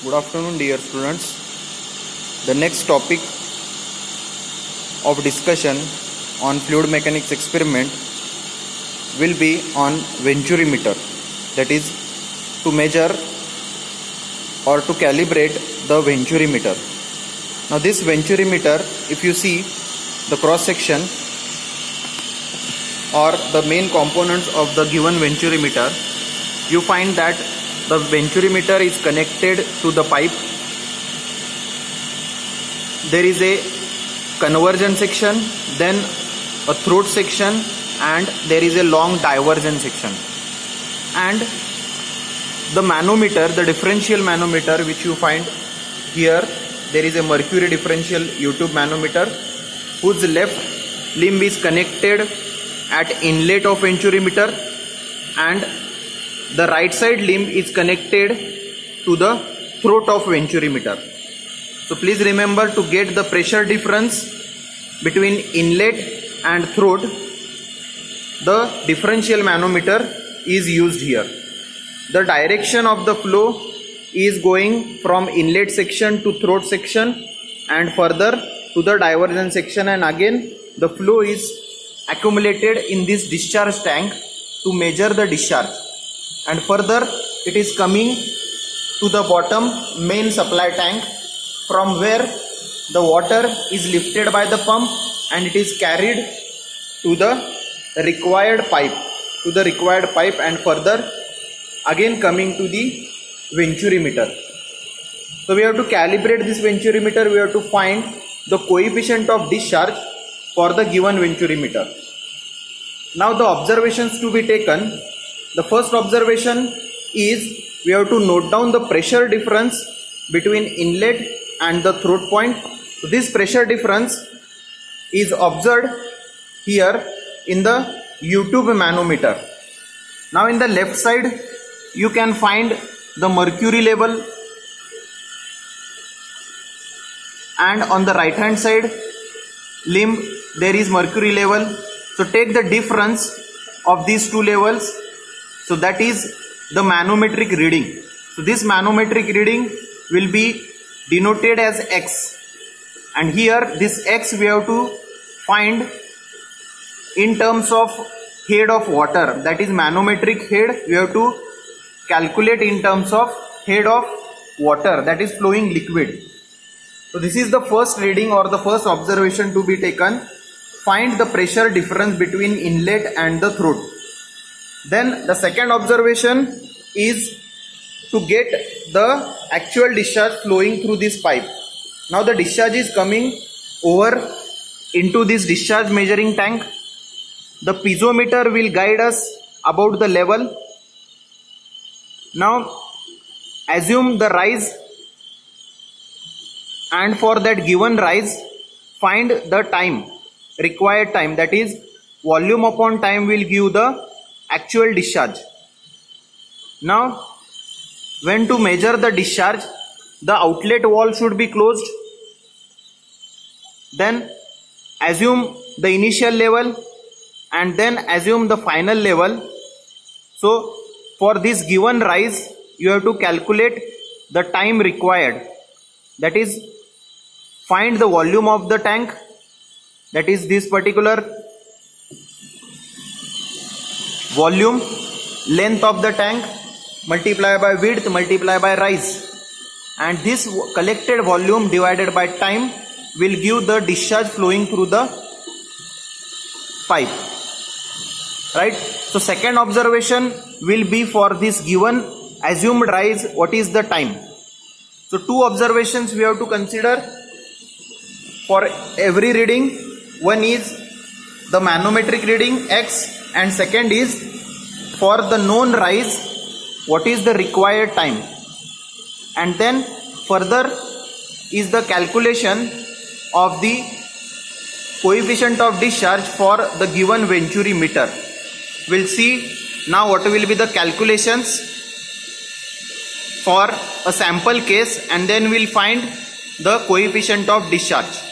Good afternoon, dear students. The next topic of discussion on fluid mechanics experiment will be on venturimeter, that is to measure or to calibrate the venturimeter. Now this venturimeter, if you see the cross section or the main components of the given venturimeter, you find that the venturimeter is connected to the pipe. There is a conversion section, then a throat section, and there is a long diversion section. And the manometer, the differential manometer which you find here, there is a mercury differential U-tube manometer whose left limb is connected at inlet of venturimeter and the right side limb is connected to the throat of venturimeter. So please remember, to get the pressure difference between inlet and throat, the differential manometer is used here. The direction of the flow is going from inlet section to throat section and further to the diversion section, and again the flow is accumulated in this discharge tank to measure the discharge, and further it is coming to the bottom main supply tank, from where the water is lifted by the pump and it is carried to the required pipe, and further again coming to the venturimeter. So we have to calibrate this venturimeter. We have to find the coefficient of discharge for the given venturimeter. Now the observations to be taken. The first observation is we have to note down the pressure difference between inlet and the throat point. So this pressure difference is observed here in the U-tube manometer. Now in the left side you can find the mercury level, and on the right hand side limb there is mercury level. So take the difference of these two levels. So that is the manometric reading. So this manometric reading will be denoted as X, and here this X we have to find in terms of head of water, that is manometric head. We have to calculate in terms of head of water, that is flowing liquid. So this is the first reading or the first observation to be taken. Find the pressure difference between inlet and the throat. Then the second observation is to get the actual discharge flowing through this pipe. Now the discharge is coming over into this discharge measuring tank. The piezometer will guide us about the level. Now assume the rise, and for that given rise find the time, required time, that is volume upon time will give the actual discharge. Now when to measure the discharge, the outlet valve should be closed. Then assume the initial level and then assume the final level. So for this given rise you have to calculate the time required, that is find the volume of the tank, that is this particular volume, length of the tank, multiply by width, multiply by rise, and this collected volume divided by time will give the discharge flowing through the pipe, right? So second observation will be for this given assumed rise, what is the time. So two observations we have to consider for every reading. One is the manometric reading X, and second is for the known rise, what is the required time, and then further is the calculation of the coefficient of discharge for the given venturimeter. We'll see now what will be the calculations for a sample case, and then we'll find the coefficient of discharge.